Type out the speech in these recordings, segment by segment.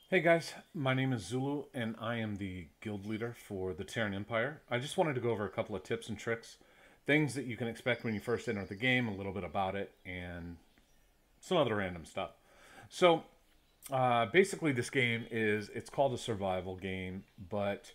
Hey guys, my name is Zulu and I am the guild leader for the Terran Empire. I just wanted to go over a couple of tips and tricks, things that you can expect when you first enter the game, a little bit about it, and some other random stuff. So, basically, this game it's called a survival game, but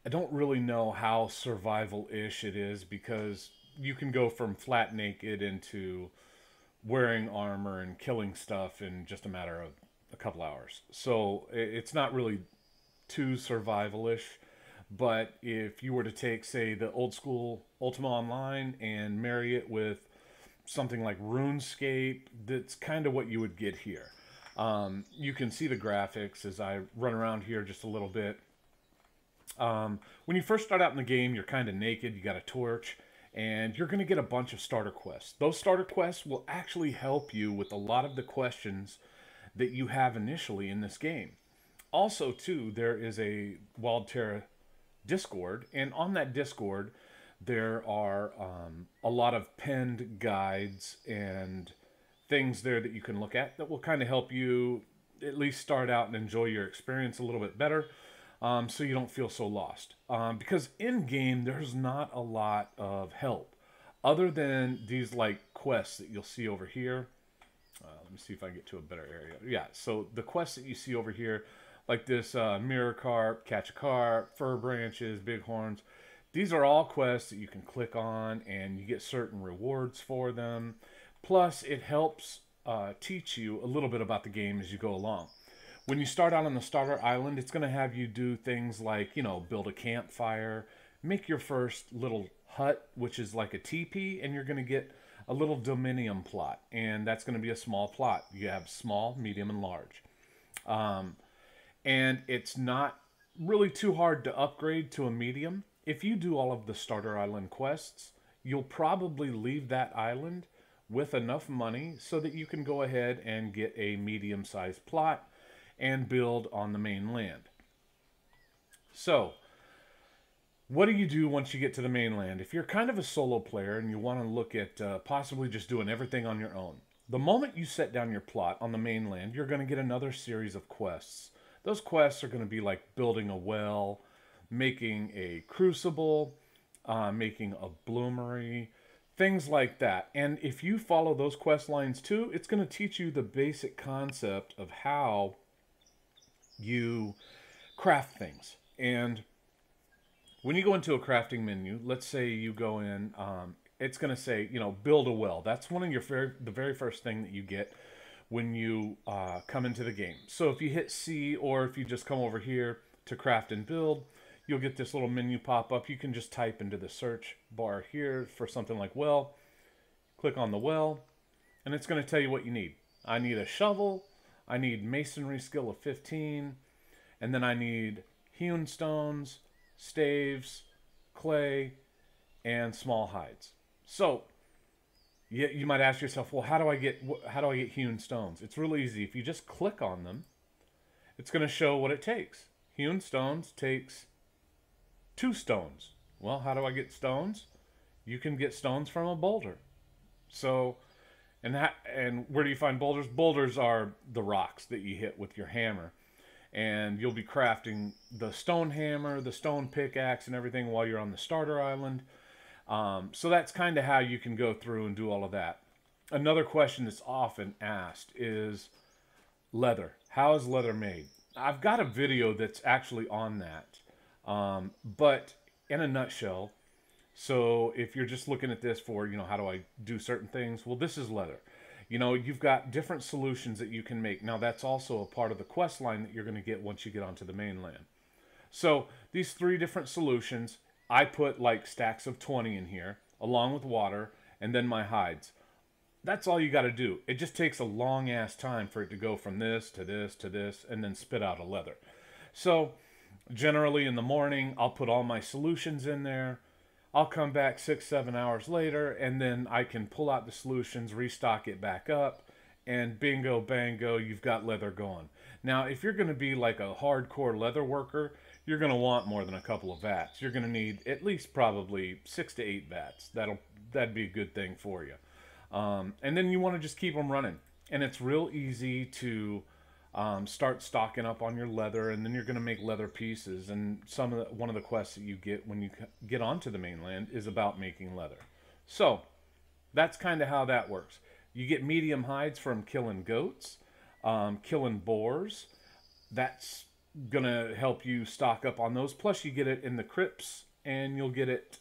I don't really know how survival-ish it is because you can go from flat naked into wearing armor and killing stuff in just a matter of a couple hours. So it's not really too survival-ish. But if you were to take, say, the old school Ultima Online and marry it with something like RuneScape, that's kind of what you would get here. You can see the graphics as I run around here just a little bit. When you first start out in the game, you're kind of naked, you got a torch, and you're going to get a bunch of starter quests. Those starter quests will actually help you with a lot of the questions that you have initially in this game. Also, too, there is a Wild Terra Discord, and on that Discord, there are a lot of pinned guides and things there that you can look at that will kind of help you at least start out and enjoy your experience a little bit better, so you don't feel so lost. Because in game, there's not a lot of help other than these like quests that you'll see over here. Let me see if I can get to a better area. Yeah, so the quests that you see over here, like this mirror carp, catch a carp, fir branches, bighorns, these are all quests that you can click on and you get certain rewards for them. Plus, it helps teach you a little bit about the game as you go along. When you start out on the starter island, it's going to have you do things like, build a campfire, make your first little hut, which is like a teepee, and you're going to get a little dominium plot, and that's going to be a small plot. You have small, medium, and large. Um, and it's not really too hard to upgrade to a medium. If you do all of the starter island quests, you'll probably leave that island with enough money so that you can go ahead and get a medium-sized plot and build on the mainland. So, what do you do once you get to the mainland? If you're kind of a solo player and you want to look at possibly just doing everything on your own, the moment you set down your plot on the mainland, you're going to get another series of quests. Those quests are going to be like building a well, making a crucible, making a bloomery, things like that. And if you follow those quest lines too, it's going to teach you the basic concept of how you craft things. And when you go into a crafting menu, let's say you go in, it's going to say, build a well. That's one of the very first thing that you get when you come into the game. So if you hit C or if you just come over here to craft and build, you'll get this little menu pop up. You can just type into the search bar here for something like well, click on the well, and it's going to tell you what you need. I need a shovel, I need masonry skill of 15, and then I need hewn stones, staves, clay, and small hides. So, you might ask yourself, well, how do I get hewn stones? It's really easy. If you just click on them, it's going to show what it takes. Hewn stones takes 2 stones. Well, how do I get stones? You can get stones from a boulder. So, and where do you find boulders? Boulders are the rocks that you hit with your hammer. And you'll be crafting the stone hammer, the stone pickaxe, and everything while you're on the starter island. So that's kind of how you can go through and do all of that. Another question that's often asked is leather. How is leather made? I've got a video that's actually on that. But in a nutshell, so if you're just looking at this for, how do I do certain things? Well, this is leather. You've got different solutions that you can make. Now, that's also a part of the quest line that you're going to get once you get onto the mainland. So these 3 different solutions, I put like stacks of 20 in here, along with water, and then my hides. That's all you got to do. It just takes a long ass time for it to go from this to this to this, and then spit out a leather. So generally in the morning, I'll put all my solutions in there. I'll come back 6-7 hours later, and then I can pull out the solutions, restock it back up, and bingo, bango, you've got leather going. Now, if you're going to be like a hardcore leather worker, you're going to want more than a couple of vats. You're going to need at least probably 6 to 8 vats. That'd be a good thing for you. And then you want to just keep them running. And it's real easy to start stocking up on your leather, and then you're going to make leather pieces. And one of the quests that you get when you get onto the mainland is about making leather. So that's kind of how that works. You get medium hides from killing goats, killing boars. That's gonna help you stock up on those. Plus, you get it in the crypts, and you'll get it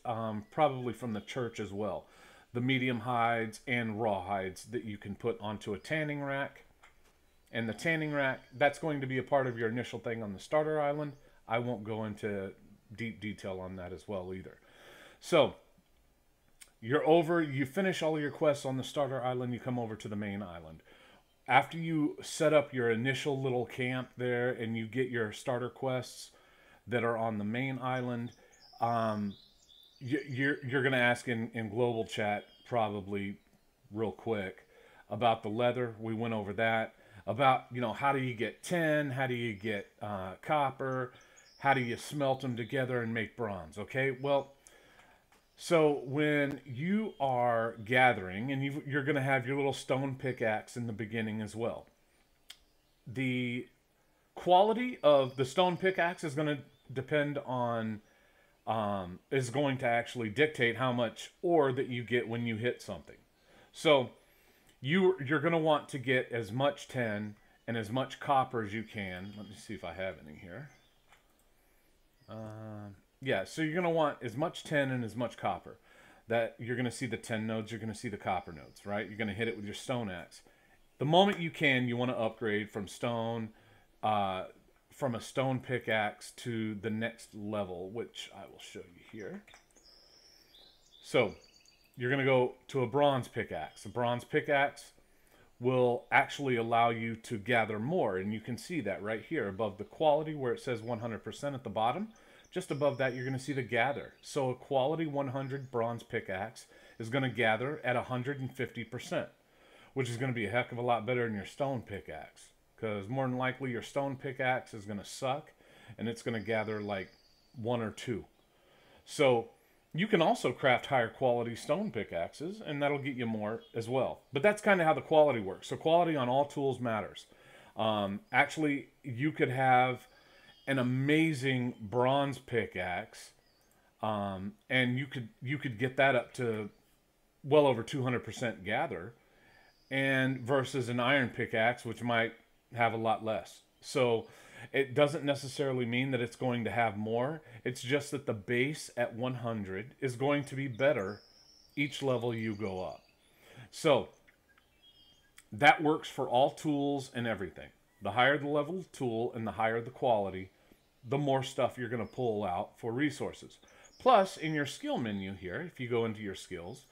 probably from the church as well. The medium hides and raw hides that you can put onto a tanning rack. And the tanning rack, that's going to be a part of your initial thing on the starter island. I won't go into deep detail on that as well either. So, you finish all of your quests on the starter island, you come over to the main island. After you set up your initial little camp there and you get your starter quests that are on the main island, you're going to ask in global chat probably real quick about the leather. We went over that. About, how do you get tin? How do you get copper? How do you smelt them together and make bronze? Okay, well, so when you are gathering, and you're going to have your little stone pickaxe in the beginning as well. The quality of the stone pickaxe is going to depend on, is going to actually dictate how much ore that you get when you hit something. So you're going to want to get as much tin and as much copper as you can. Let me see if I have any here. Yeah, so you're going to want as much tin and as much copper. That you're going to see the tin nodes, you're going to see the copper nodes, right? You're going to hit it with your stone axe. The moment you can, you want to upgrade from from a stone pickaxe to the next level, which I will show you here. So you're going to go to a bronze pickaxe. A bronze pickaxe will actually allow you to gather more, and you can see that right here above the quality where it says 100% at the bottom. Just above that, you're going to see the gather. So a quality 100 bronze pickaxe is going to gather at 150%, which is going to be a heck of a lot better than your stone pickaxe. Because more than likely, your stone pickaxe is going to suck, and it's going to gather like 1 or 2. So you can also craft higher quality stone pickaxes, and that'll get you more as well. But that's kind of how the quality works. So quality on all tools matters. Actually, you could have an amazing bronze pickaxe, and you could get that up to well over 200% gather, and versus an iron pickaxe, which might have a lot less. So it doesn't necessarily mean that it's going to have more. It's just that the base at 100 is going to be better each level you go up. So that works for all tools and everything. The higher the level tool and the higher the quality, the more stuff you're going to pull out for resources. Plus, in your skill menu here, if you go into your skills,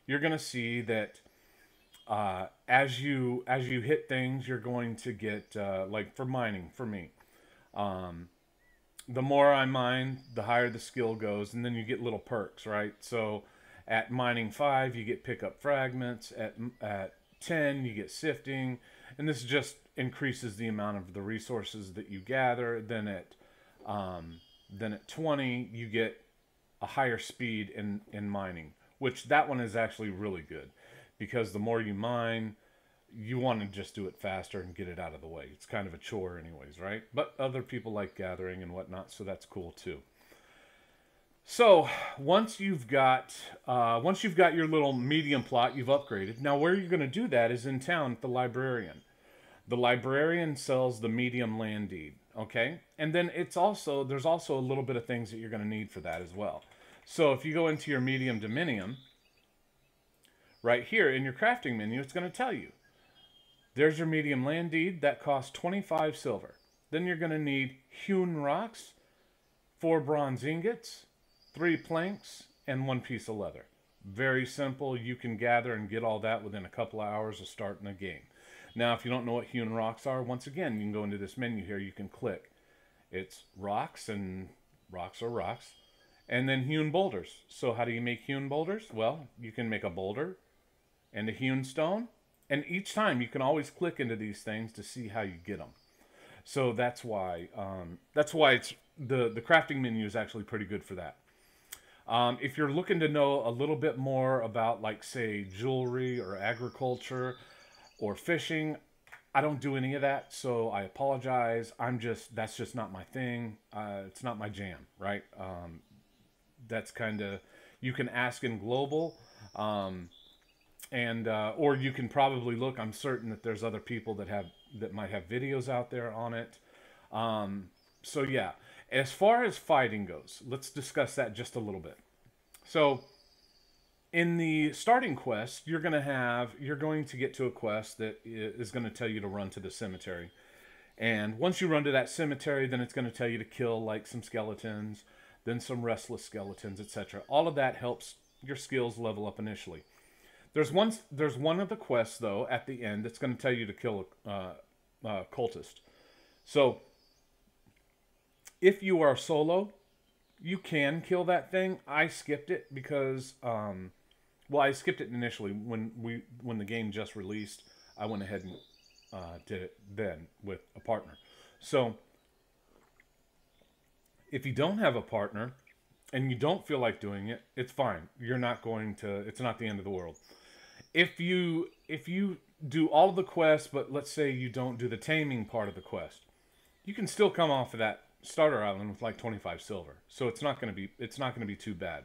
you're going to see that as you hit things, you're going to get, like for mining, for me, the more I mine, the higher the skill goes, and then you get little perks, right? So at mining 5, you get pick up fragments. At 10, you get sifting, and this just increases the amount of the resources that you gather. Then at 20, you get a higher speed in mining, which that one is actually really good, because the more you mine, you want to just do it faster and get it out of the way. It's kind of a chore anyways, right? But other people like gathering and whatnot, so that's cool too. So once you've got your little medium plot, you've upgraded. Now where you're going to do that is in town at the librarian. The librarian sells the medium land deed, okay? And then there's also a little bit of things that you're going to need for that as well. So if you go into your medium dominium, right here in your crafting menu, it's going to tell you, there's your medium land deed. That costs 25 silver. Then you're going to need hewn rocks, 4 bronze ingots, 3 planks, and 1 piece of leather. Very simple. You can gather and get all that within a couple of hours of starting the game. Now, if you don't know what hewn rocks are, once again, you can go into this menu here. You can click. It's rocks, and rocks are rocks. And then hewn boulders. So how do you make hewn boulders? Well, you can make a boulder and a hewn stone. And each time you can always click into these things to see how you get them. So that's why it's the crafting menu is actually pretty good for that. If you're looking to know a little bit more about, like, say, jewelry or agriculture or fishing, I don't do any of that, so I apologize. That's just not my thing. It's not my jam, right? That's kind of, you can ask in global, um, and or you can probably look. I'm certain that there's other people that might have videos out there on it. So yeah, as far as fighting goes, let's discuss that just a little bit. So in the starting quest, you're going to get to a quest that is going to tell you to run to the cemetery. And once you run to that cemetery, then it's going to tell you to kill like some skeletons, then some restless skeletons, etc. All of that helps your skills level up initially. There's one of the quests though at the end that's going to tell you to kill a cultist. So if you are solo, you can kill that thing. I skipped it because well, I skipped it initially when the game just released. I went ahead and did it then with a partner. So if you don't have a partner and you don't feel like doing it, it's fine. You're not going to. It's not the end of the world. If you do all of the quests, but let's say you don't do the taming part of the quest, you can still come off of that starter island with like 25 silver. So it's not going to be too bad.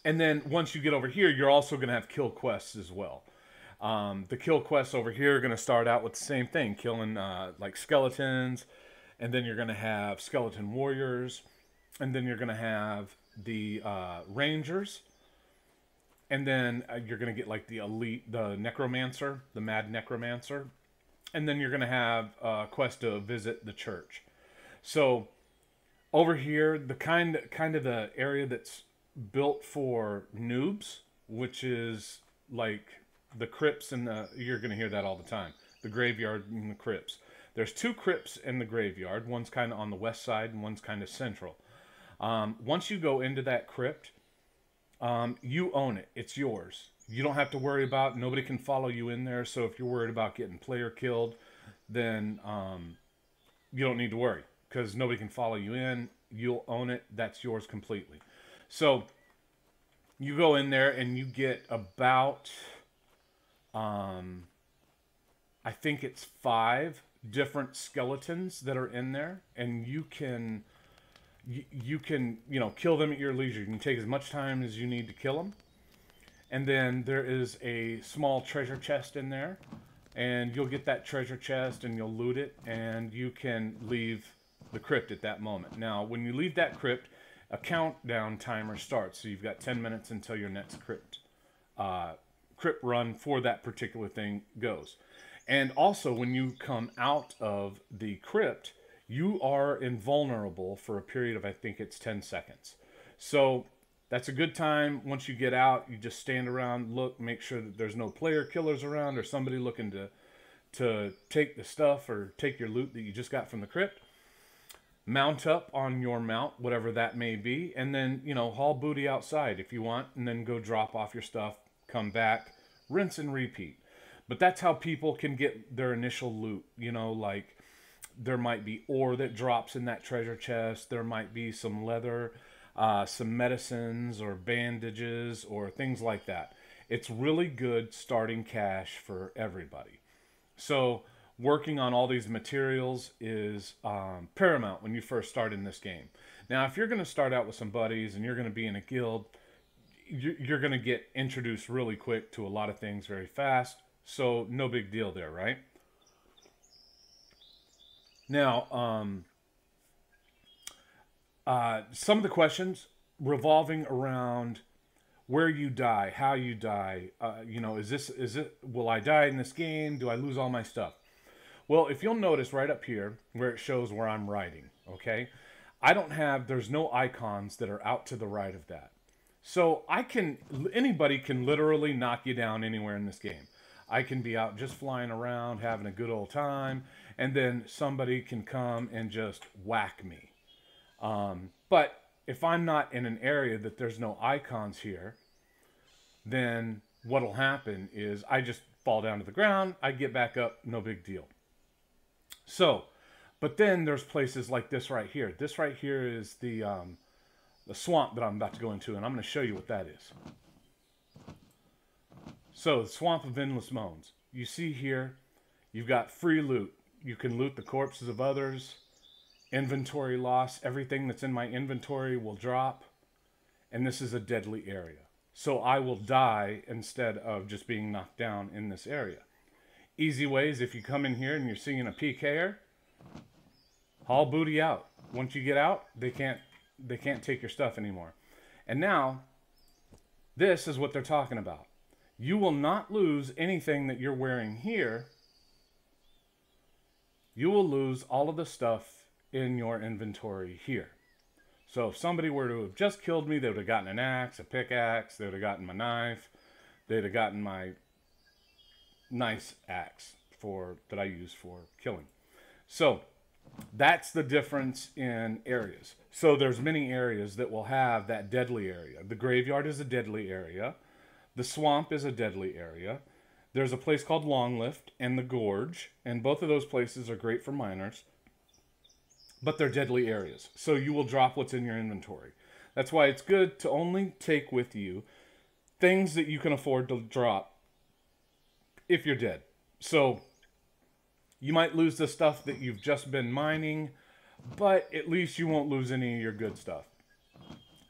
And then once you get over here, you're also going to have kill quests as well. The kill quests over here are going to start out with the same thing, killing like skeletons, and then you're going to have skeleton warriors, and then you're going to have the rangers, and then you're going to get like the necromancer, the mad necromancer, and then you're going to have a quest to visit the church. So over here, the kind of the area that's built for noobs, which is like the crypts and you're going to hear that all the time. The graveyard and the crypts. There's two crypts in the graveyard. One's kind of on the west side and one's kind of central. Once you go into that crypt, you own it. It's yours. You don't have to worry about, nobody can follow you in there. So if you're worried about getting player killed, then you don't need to worry because nobody can follow you in. You'll own it. That's yours completely. So you go in there and you get about, I think it's 5 different skeletons that are in there, and you can kill them at your leisure. You can take as much time as you need to kill them. And then there is a small treasure chest in there, and you'll get that treasure chest and you'll loot it, and you can leave the crypt at that moment. Now, when you leave that crypt, a countdown timer starts. So you've got 10 minutes until your next crypt run for that particular thing goes. And also, when you come out of the crypt, you are invulnerable for a period of, I think it's 10 seconds. So that's a good time. Once you get out, you just stand around, look, make sure that there's no player killers around or somebody looking to take the stuff or take your loot that you just got from the crypt. Mount up on your mount, whatever that may be, and then, haul booty outside if you want, and then go drop off your stuff, come back, rinse and repeat. But that's how people can get their initial loot. Like there might be ore that drops in that treasure chest. There might be some leather, some medicines or bandages or things like that. It's really good starting cash for everybody. So working on all these materials is paramount when you first start in this game. Now, if you're going to start out with some buddies and you're going to be in a guild, you're going to get introduced really quick to a lot of things very fast. So no big deal there, right? Now, some of the questions revolving around where you die, how you die. Will I die in this game? Do I lose all my stuff? Well, if you'll notice right up here where it shows where I'm riding, okay? There's no icons that are out to the right of that. So anybody can literally knock you down anywhere in this game. I can be out just flying around, having a good old time, and then somebody can come and just whack me. But if I'm not in an area that there's no icons here, then what'll happen is I just fall down to the ground, I get back up, no big deal. So, but then there's places like this right here. This right here is the swamp that I'm about to go into, and I'm going to show you what that is. So, the Swamp of Endless Moans. you see here, you've got free loot. You can loot the corpses of others, inventory loss, everything that's in my inventory will drop, and this is a deadly area. So I will die instead of just being knocked down in this area. Easy ways, if you come in here and you're seeing a PKer, haul booty out. Once you get out, they can't take your stuff anymore. And now, this is what they're talking about. You will not lose anything that you're wearing here. You will lose all of the stuff in your inventory here. So if somebody were to have just killed me, they would have gotten an axe, a pickaxe, they would have gotten my knife, they'd have gotten my nice axe that I use for killing. So that's the difference in areas. So there's many areas that will have that deadly area. The graveyard is a deadly area. The swamp is a deadly area. There's a place called Longlift and the Gorge, and both of those places are great for miners, but they're deadly areas. So you will drop what's in your inventory. That's why it's good to only take with you things that you can afford to drop if you're dead. So you might lose the stuff that you've just been mining, but at least you won't lose any of your good stuff.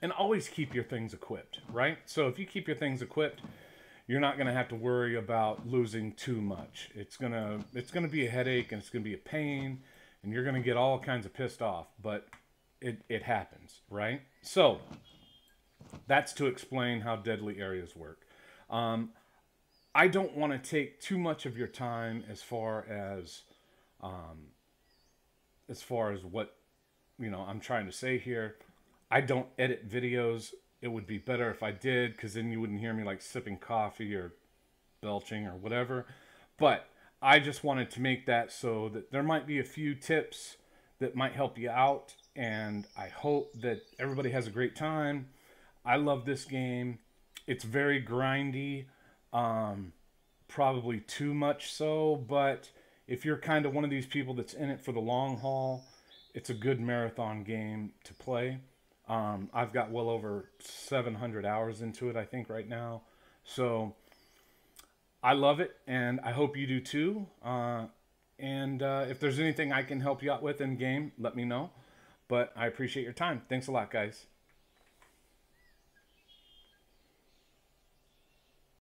And always keep your things equipped, right? So if you keep your things equipped, you're not going to have to worry about losing too much. It's gonna be a headache, and it's going to be a pain, and you're going to get all kinds of pissed off, but it happens, right? So that's to explain how deadly areas work. I don't want to take too much of your time as far as what I'm trying to say here. I don't edit videos. It would be better if I did, because then you wouldn't hear me like sipping coffee or belching or whatever. But I just wanted to make that so that there might be a few tips that might help you out, and I hope that everybody has a great time. I love this game. It's very grindy, probably too much so, but if you're kind of one of these people that's in it for the long haul, it's a good marathon game to play. I've got well over 700 hours into it, I think, right now. So I love it, and I hope you do too. If there's anything I can help you out with in game, let me know. But I appreciate your time. Thanks a lot, guys.